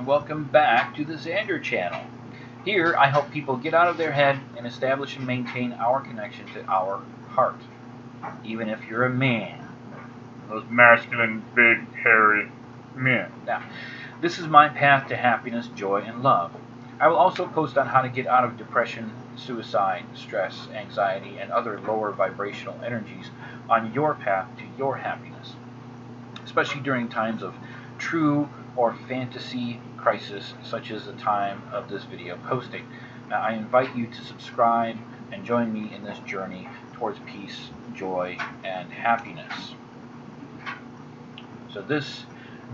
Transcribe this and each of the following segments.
and welcome back to the Zander channel. Here I help people get out of their head and establish and maintain our connection to our heart. Even if you're a man. Those masculine, big, hairy men. Now, this is my path to happiness, joy, and love. I will also post on how to get out of depression, suicide, stress, anxiety, and other lower vibrational energies on your path to your happiness, especially during times of true or fantasy crisis, such as the time of this video posting. Now, I invite you to subscribe and join me in this journey towards peace, joy, and happiness. So this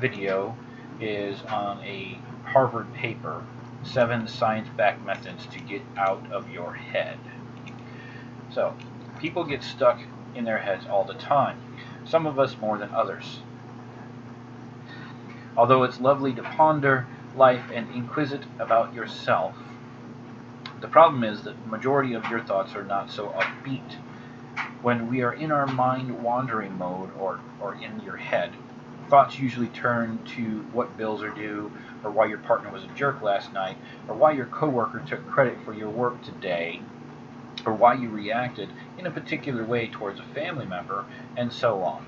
video is on a Harvard paper, 7 science-backed methods to get out of your head. So, people get stuck in their heads all the time, some of us more than others. Although it's lovely to ponder life and inquisite about yourself, the problem is that the majority of your thoughts are not so upbeat. When we are in our mind-wandering mode or in your head, thoughts usually turn to what bills are due, or why your partner was a jerk last night, or why your coworker took credit for your work today, or why you reacted in a particular way towards a family member, and so on.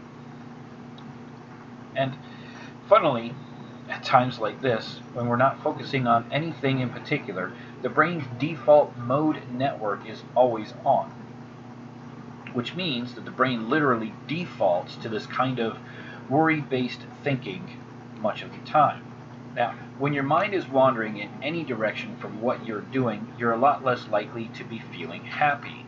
And funnily, at times like this, when we're not focusing on anything in particular, the brain's default mode network is always on, which means that the brain literally defaults to this kind of worry-based thinking much of the time. Now, when your mind is wandering in any direction from what you're doing, you're a lot less likely to be feeling happy.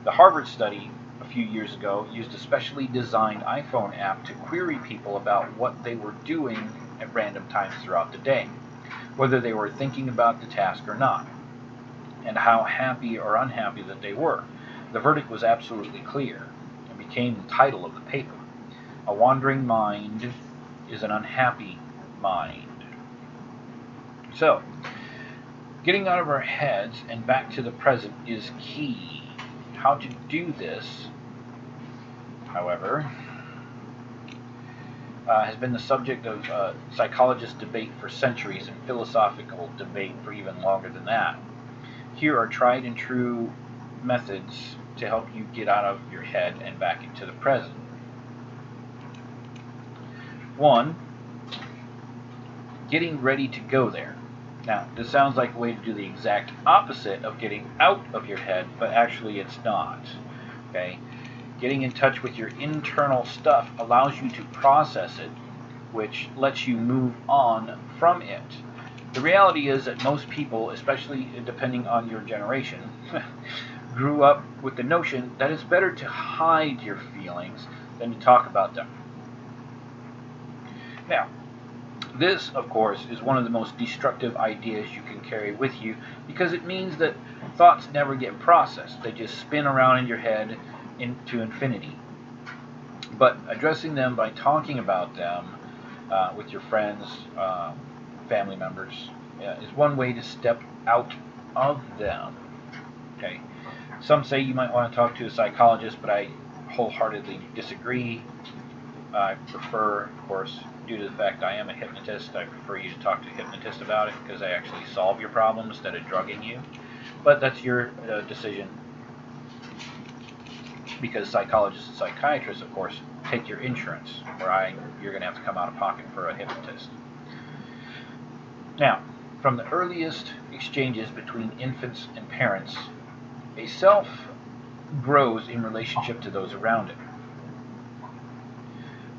The Harvard study a few years ago used a specially designed iPhone app to query people about what they were doing at random times throughout the day, whether they were thinking about the task or not, and how happy or unhappy that they were. The verdict was absolutely clear and became the title of the paper. A wandering mind is an unhappy mind. So, getting out of our heads and back to the present is key. How to do this, however, has been the subject of psychologist debate for centuries and philosophical debate for even longer than that. Here are tried and true methods to help you get out of your head and back into the present. 1. Getting ready to go there. Now, this sounds like a way to do the exact opposite of getting out of your head, but actually it's not. Okay? Getting in touch with your internal stuff allows you to process it, which lets you move on from it. The reality is that most people, especially depending on your generation, grew up with the notion that it's better to hide your feelings than to talk about them. Now, this, of course, is one of the most destructive ideas you can carry with you because it means that thoughts never get processed. They just spin around in your head into infinity. But addressing them by talking about them with your friends, family members, is one way to step out of them. Okay. Some say you might want to talk to a psychologist, but I wholeheartedly disagree. I prefer, of course, due to the fact I am a hypnotist, I prefer you to talk to a hypnotist about it because I actually solve your problem instead of drugging you. But that's your decision, because psychologists and psychiatrists, of course, take your insurance, where you're going to have to come out of pocket for a hypnotist. Now, from the earliest exchanges between infants and parents, a self grows in relationship to those around it,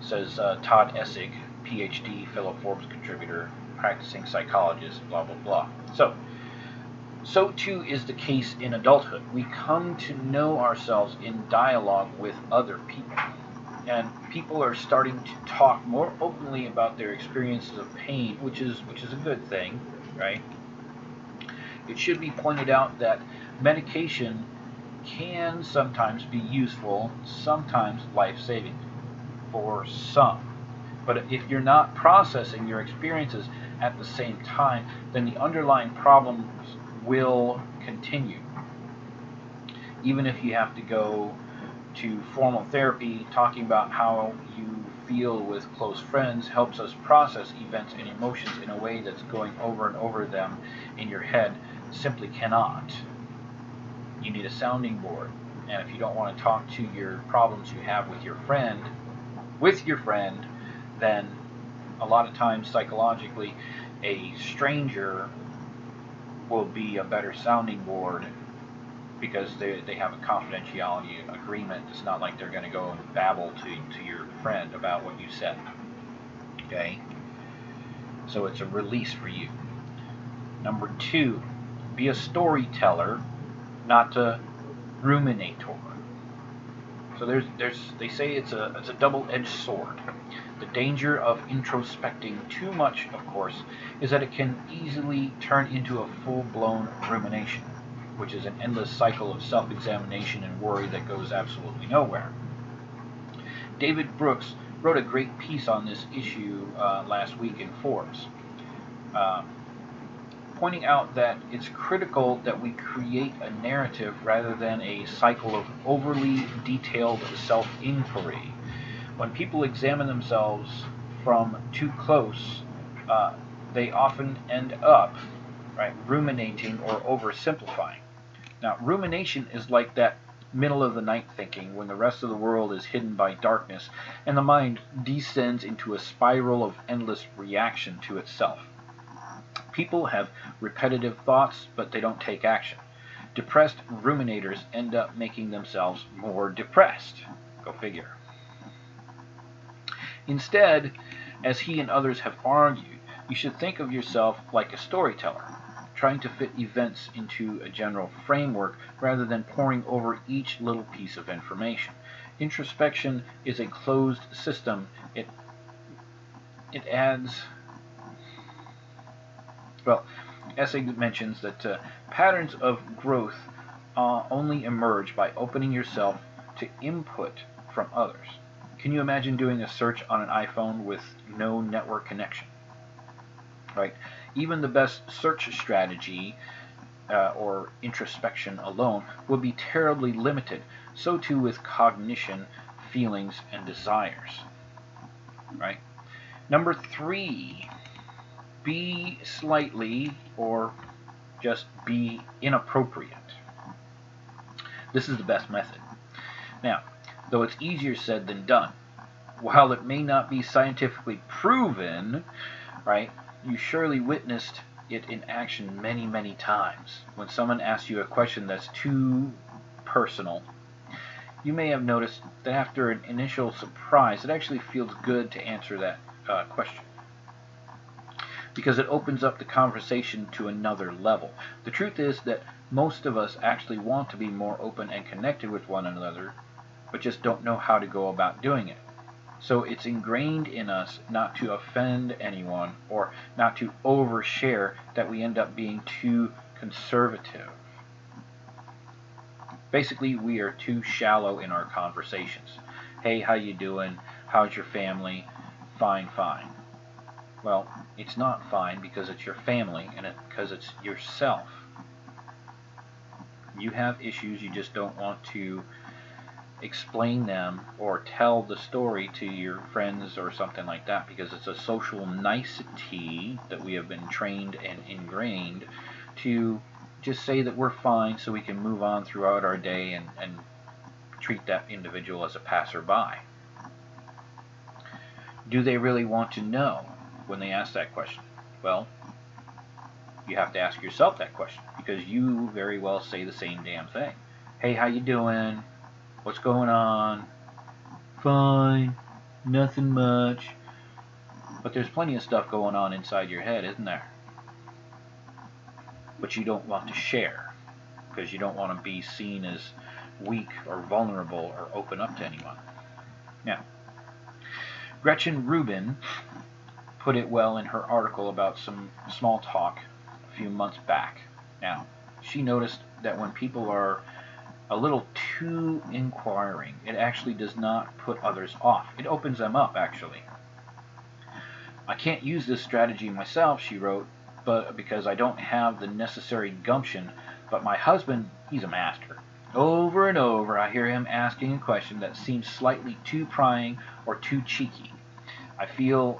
says Todd Essig, PhD, fellow Forbes contributor, practicing psychologist, blah, blah, blah. So too is the case in adulthood. We come to know ourselves in dialogue with other people. And people are starting to talk more openly about their experiences of pain, which is a good thing, right? It should be pointed out that medication can sometimes be useful, sometimes life-saving for some. But if you're not processing your experiences at the same time, then the underlying problems will continue. Even if you have to go to formal therapy talking about how you feel with close friends helps us process events and emotions in a way that's going over and over them in your head simply cannot. You need a sounding board. And if you don't want to talk to your problems you have with your friend, then a lot of times psychologically, a stranger will be a better sounding board because they have a confidentiality agreement. It's not like they're going to go and babble to your friend about what you said. Okay? So it's a release for you. Number 2, be a storyteller, not a ruminator. So they say it's a double-edged sword. The danger of introspecting too much, of course, is that it can easily turn into a full-blown rumination, which is an endless cycle of self-examination and worry that goes absolutely nowhere. David Brooks wrote a great piece on this issue last week in Forbes, pointing out that it's critical that we create a narrative rather than a cycle of overly detailed self-inquiry. When people examine themselves from too close, they often end up ruminating or oversimplifying. Now, rumination is like that middle of the night thinking when the rest of the world is hidden by darkness and the mind descends into a spiral of endless reaction to itself. People have repetitive thoughts, but they don't take action. Depressed ruminators end up making themselves more depressed. Go figure. Instead, as he and others have argued, you should think of yourself like a storyteller, trying to fit events into a general framework rather than poring over each little piece of information. Introspection is a closed system. It adds... Well, essay mentions that patterns of growth only emerge by opening yourself to input from others. Can you imagine doing a search on an iPhone with no network connection? Right? Even the best search strategy or introspection alone would be terribly limited. So too with cognition, feelings, and desires. Right? Number 3, be slightly or just be inappropriate. This is the best method. Now, though it's easier said than done, while it may not be scientifically proven, right, you surely witnessed it in action many, many times. When someone asks you a question that's too personal, you may have noticed that after an initial surprise, it actually feels good to answer that question, because it opens up the conversation to another level. The truth is that most of us actually want to be more open and connected with one another, but just don't know how to go about doing it. So it's ingrained in us not to offend anyone or not to overshare that we end up being too conservative. Basically, we are too shallow in our conversations. Hey, how you doing? How's your family? Fine, fine. Well, it's not fine because it's your family and because it's yourself. You have issues, you just don't want to explain them or tell the story to your friends or something like that, because it's a social nicety that we have been trained and ingrained to just say that we're fine so we can move on throughout our day and treat that individual as a passerby. Do they really want to know when they ask that question? Well, you have to ask yourself that question, because you very well say the same damn thing. Hey, how you doing? What's going on? Fine. Nothing much. But there's plenty of stuff going on inside your head, isn't there? But you don't want to share, because you don't want to be seen as weak or vulnerable or open up to anyone. Now, Gretchen Rubin put it well in her article about some small talk a few months back. Now, she noticed that when people are a little too inquiring, it actually does not put others off. It opens them up, actually. I can't use this strategy myself, she wrote, but because I don't have the necessary gumption, but my husband, he's a master. Over and over, I hear him asking a question that seems slightly too prying or too cheeky. I feel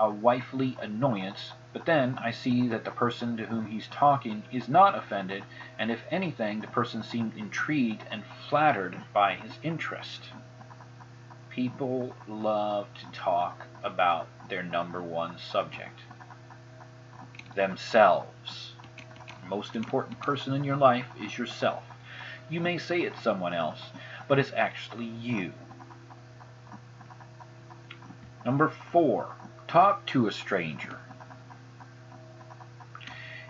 a wifely annoyance, but then I see that the person to whom he's talking is not offended, and if anything, the person seemed intrigued and flattered by his interest. People love to talk about their number one subject, themselves. The most important person in your life is yourself. You may say it's someone else, but it's actually you. Number 4, talk to a stranger.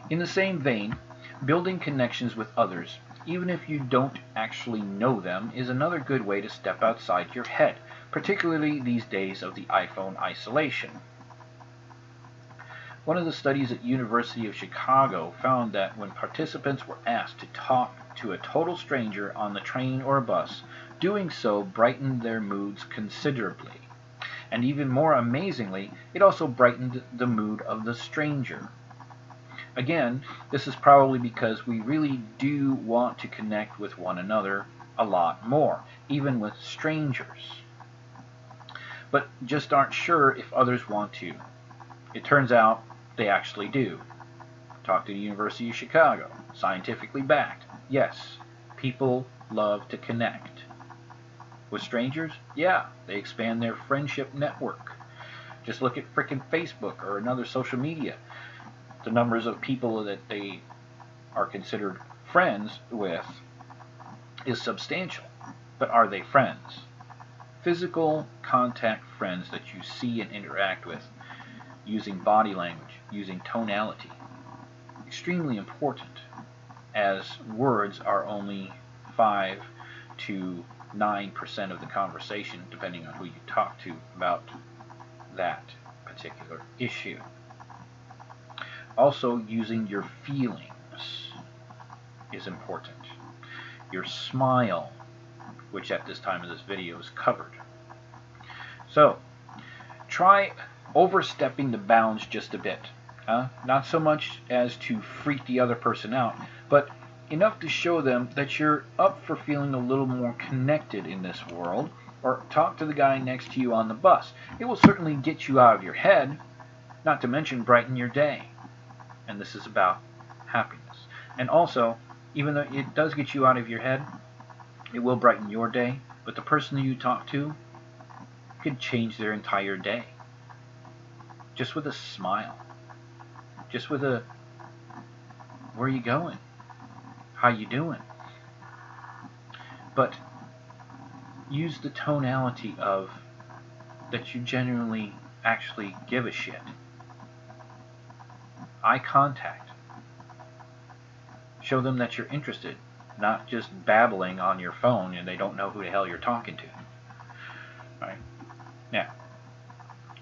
In the same vein, building connections with others, even if you don't actually know them, is another good way to step outside your head, particularly these days of the iPhone isolation. One of the studies at University of Chicago found that when participants were asked to talk to a total stranger on the train or a bus, doing so brightened their moods considerably. And even more amazingly, it also brightened the mood of the stranger. Again, this is probably because we really do want to connect with one another a lot more, even with strangers, but just aren't sure if others want to. It turns out they actually do. Talk to the University of Chicago. Scientifically backed. Yes, people love to connect. With strangers? Yeah, they expand their friendship network. Just look at frickin' Facebook or another social media. The numbers of people that they are considered friends with is substantial. But are they friends? Physical contact friends that you see and interact with, using body language, using tonality. Extremely important, as words are only 5 to 9% of the conversation, depending on who you talk to about that particular issue. Also, using your feelings is important. Your smile, which at this time of this video is covered. So, try overstepping the bounds just a bit. Not so much as to freak the other person out, but enough to show them that you're up for feeling a little more connected in this world, or talk to the guy next to you on the bus. It will certainly get you out of your head, not to mention brighten your day. And this is about happiness. And also, even though it does get you out of your head, it will brighten your day, but the person that you talk to could change their entire day. Just with a smile. Just with a, where are you going? How you doing? But use the tonality of that you genuinely actually give a shit. Eye contact. Show them that you're interested, not just babbling on your phone and they don't know who the hell you're talking to. All right. Now,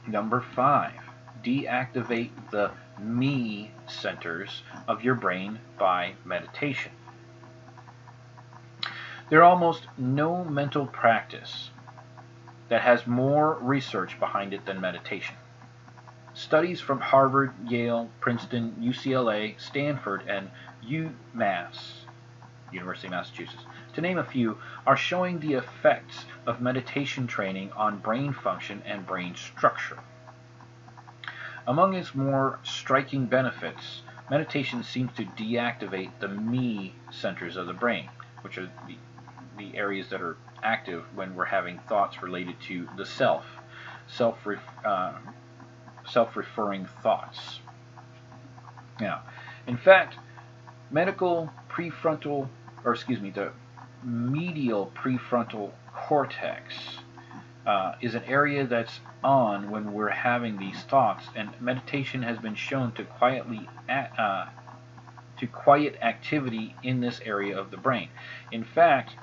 number 5, deactivate the me centers of your brain by meditation. There are almost no mental practice that has more research behind it than meditation. Studies from Harvard, Yale, Princeton, UCLA, Stanford, and UMass, University of Massachusetts, to name a few, are showing the effects of meditation training on brain function and brain structure. Among its more striking benefits, meditation seems to deactivate the me centers of the brain, which are the areas that are active when we're having thoughts related to the self-referring thoughts. Now, in fact, the medial prefrontal cortex is an area that's on when we're having these thoughts, and meditation has been shown to quiet activity in this area of the brain. In fact,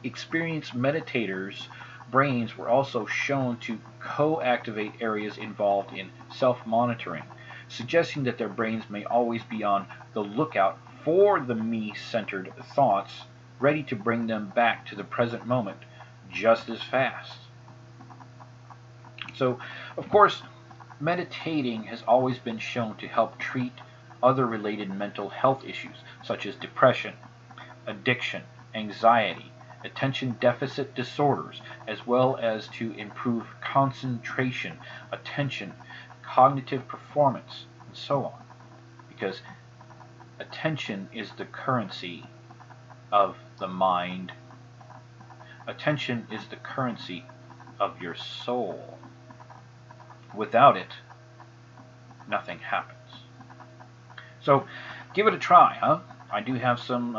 experienced meditators' brains were also shown to co-activate areas involved in self-monitoring, suggesting that their brains may always be on the lookout for the me-centered thoughts, ready to bring them back to the present moment just as fast. So, of course, meditating has always been shown to help treat other related mental health issues such as depression, addiction, anxiety, attention deficit disorders, as well as to improve concentration, attention, cognitive performance, and so on. Because attention is the currency of the mind. Attention is the currency of your soul. Without it, nothing happens. So give it a try, huh? I do have some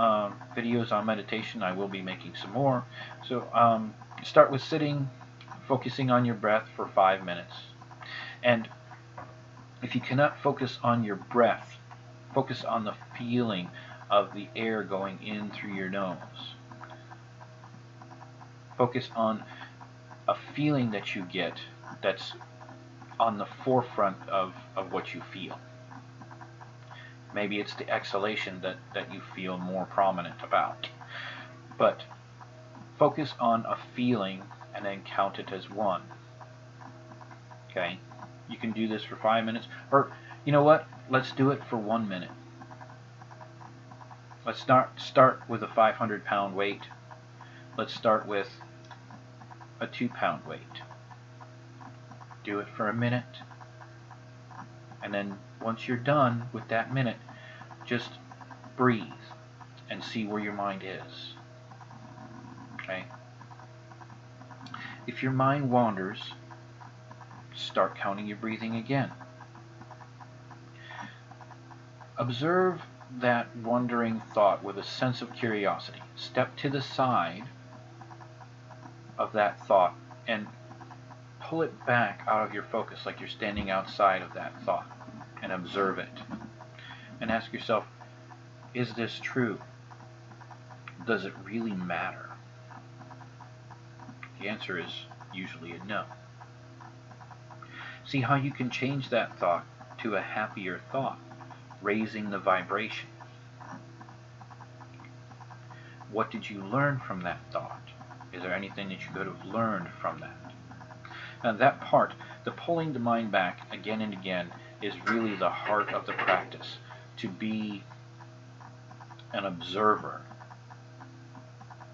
videos on meditation. I will be making some more. So start with sitting, focusing on your breath for 5 minutes. And if you cannot focus on your breath, focus on the feeling of the air going in through your nose. Focus on a feeling that you get that's on the forefront of what you feel. Maybe it's the exhalation that you feel more prominent about. But focus on a feeling and then count it as one. Okay? You can do this for 5 minutes. Or, you know what? Let's do it for 1 minute. Let's start with a 500-pound weight. Let's start with a 2-pound weight. Do it for a minute. And then once you're done with that minute, just breathe and see where your mind is. Okay? If your mind wanders, start counting your breathing again. Observe that wandering thought with a sense of curiosity. Step to the side of that thought and pull it back out of your focus like you're standing outside of that thought, and observe it. And ask yourself, is this true? Does it really matter? The answer is usually a no. See how you can change that thought to a happier thought, raising the vibration. What did you learn from that thought? Is there anything that you could have learned from that? Now that part, the pulling the mind back again and again, is really the heart of the practice. To be an observer,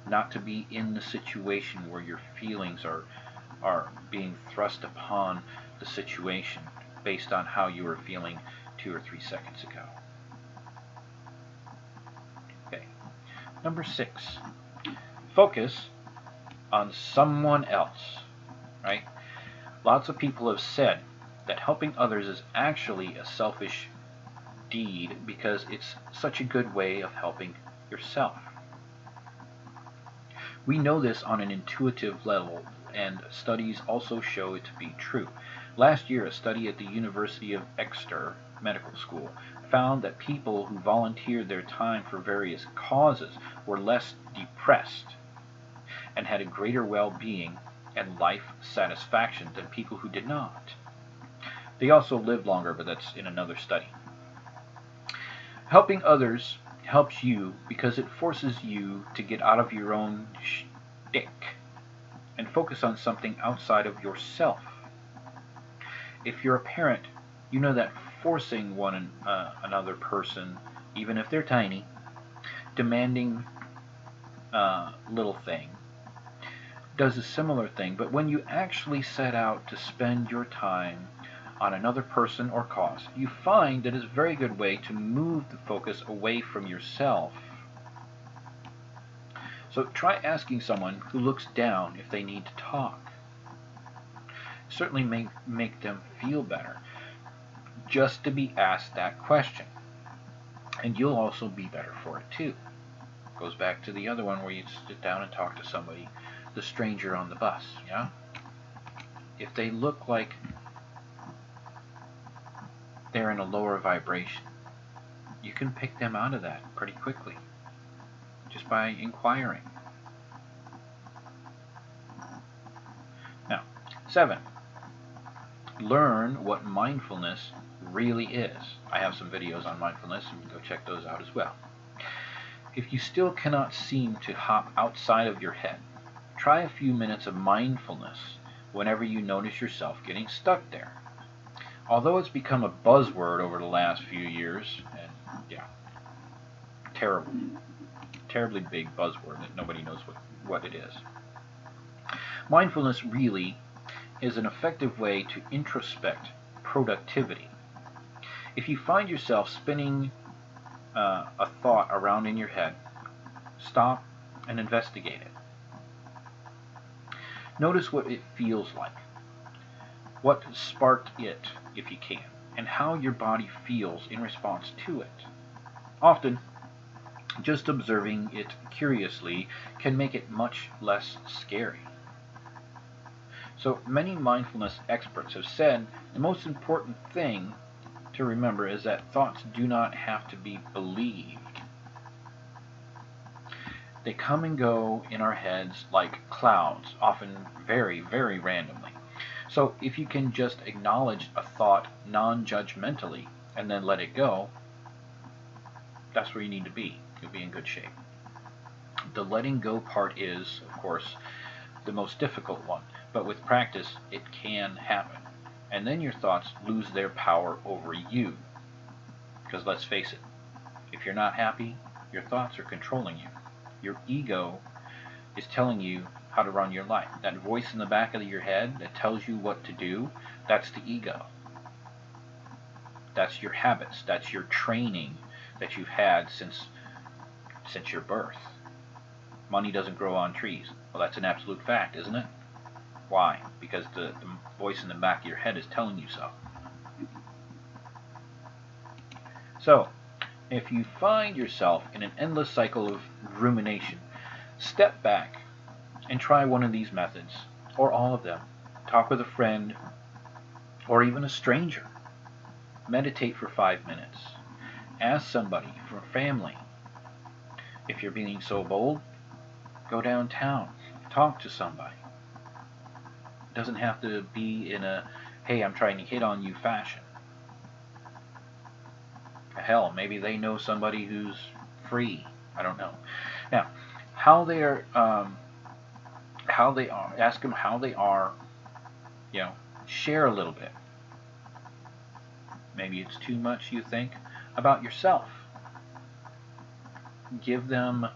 not to be in the situation where your feelings are being thrust upon the situation based on how you were feeling 2 or 3 seconds ago. Okay. Number 6, focus on someone else, right? Lots of people have said that helping others is actually a selfish deed because it's such a good way of helping yourself. We know this on an intuitive level, and studies also show it to be true. Last year, a study at the University of Exeter Medical School found that people who volunteered their time for various causes were less depressed and had a greater well-being and life satisfaction than people who did not. They also lived longer, but that's in another study. Helping others helps you because it forces you to get out of your own shtick and focus on something outside of yourself. If you're a parent, you know that forcing another person, even if they're tiny, demanding little thing, does a similar thing. But when you actually set out to spend your time on another person or cause, you find that it's a very good way to move the focus away from yourself. So try asking someone who looks down if they need to talk. Certainly make them feel better just to be asked that question. And you'll also be better for it too. Goes back to the other one where you sit down and talk to somebody, the stranger on the bus, yeah? If they look like they're in a lower vibration, you can pick them out of that pretty quickly just by inquiring. Now, 7, learn what mindfulness really is. I have some videos on mindfulness, and go check those out as well. If you still cannot seem to hop outside of your head, try a few minutes of mindfulness whenever you notice yourself getting stuck there. Although it's become a buzzword over the last few years, and yeah, terrible terribly big buzzword that nobody knows what it is. Mindfulness really is an effective way to introspect productivity. If you find yourself spinning a thought around in your head, stop and investigate it. Notice what it feels like, what sparked it, if you can, and how your body feels in response to it. Often, just observing it curiously can make it much less scary. So many mindfulness experts have said the most important thing to remember is that thoughts do not have to be believed. They come and go in our heads like clouds, often very, very randomly. So if you can just acknowledge a thought non-judgmentally and then let it go, that's where you need to be. You'll be in good shape. The letting go part is, of course, the most difficult one, but with practice it can happen. And then your thoughts lose their power over you. Because let's face it, if you're not happy, your thoughts are controlling you. Your ego is telling you how to run your life. That voice in the back of your head that tells you what to do, that's the ego. That's your habits, that's your training that you've had since your birth. Money doesn't grow on trees. Well, that's an absolute fact, isn't it? Why? Because the voice in the back of your head is telling you so. So, if you find yourself in an endless cycle of rumination, step back and try one of these methods, or all of them. Talk with a friend, or even a stranger. Meditate for 5 minutes. Ask somebody from family. If you're being so bold, go downtown. Talk to somebody. It doesn't have to be in a, hey, I'm trying to hit on you fashion. Hell, maybe they know somebody who's free. I don't know. Now, how they are, ask them how they are, share a little bit. Maybe it's too much, you think, about yourself. Give them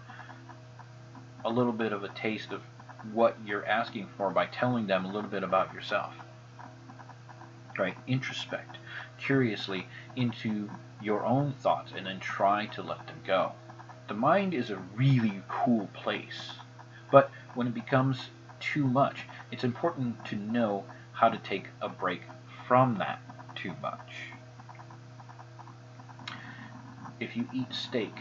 a little bit of a taste of what you're asking for by telling them a little bit about yourself. Right? Introspect curiously into your own thoughts and then try to let them go. The mind is a really cool place, but when it becomes too much, it's important to know how to take a break from that too much. If you eat steak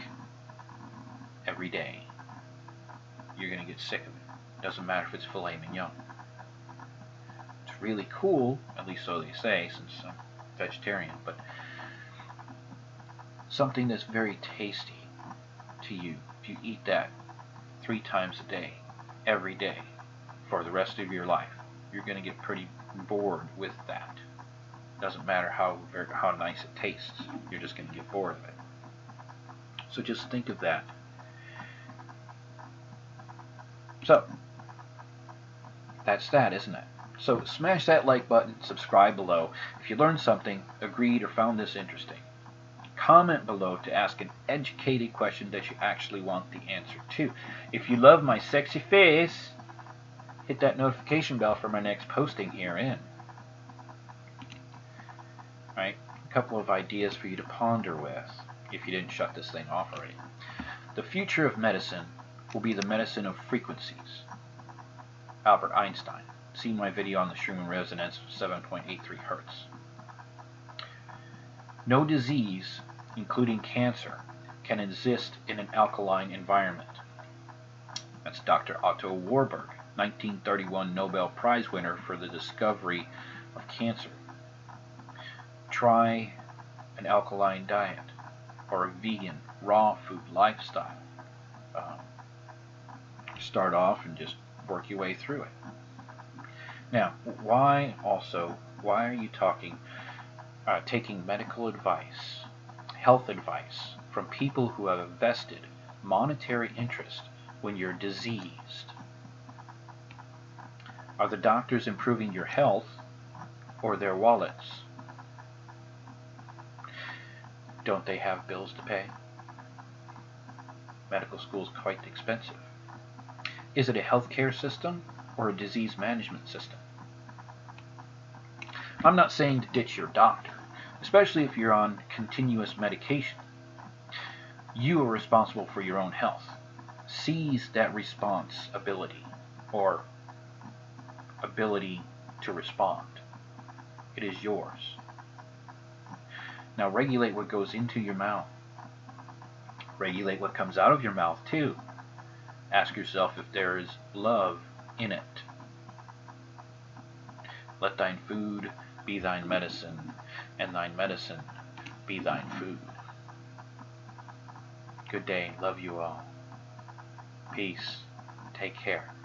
every day, you're going to get sick of it. Doesn't matter if it's filet mignon. It's really cool, at least so they say, since I'm vegetarian, but something that's very tasty to you, if you eat that 3 times a day, every day, for the rest of your life, you're going to get pretty bored with that. Doesn't matter how nice it tastes, you're just going to get bored of it. So just think of that. So, that's that, isn't it? So smash that like button, subscribe below if you learned something, agreed, or found this interesting. Comment below to ask an educated question that you actually want the answer to. If you love my sexy face, hit that notification bell for my next posting herein. Right? A couple of ideas for you to ponder with if you didn't shut this thing off already. The future of medicine will be the medicine of frequencies. Albert Einstein. See my video on the Schumann resonance of 7.83 Hertz. No disease, including cancer, can exist in an alkaline environment. That's Dr. Otto Warburg, 1931 Nobel Prize winner for the discovery of cancer. Try an alkaline diet or a vegan, raw food lifestyle. Start off and just work your way through it. Now, why are you taking medical advice, health advice from people who have a vested monetary interest when you're diseased? Are the doctors improving your health or their wallets? Don't they have bills to pay? Medical school is quite expensive. Is it a healthcare system or a disease management system? I'm not saying to ditch your doctor, especially if you're on continuous medication. You are responsible for your own health. Seize that responsibility, or ability to respond. It is yours. Now regulate what goes into your mouth. Regulate what comes out of your mouth, too. Ask yourself if there is love in it. Let thine food be thine medicine, and thine medicine be thine food. Good day. Love you all. Peace. Take care.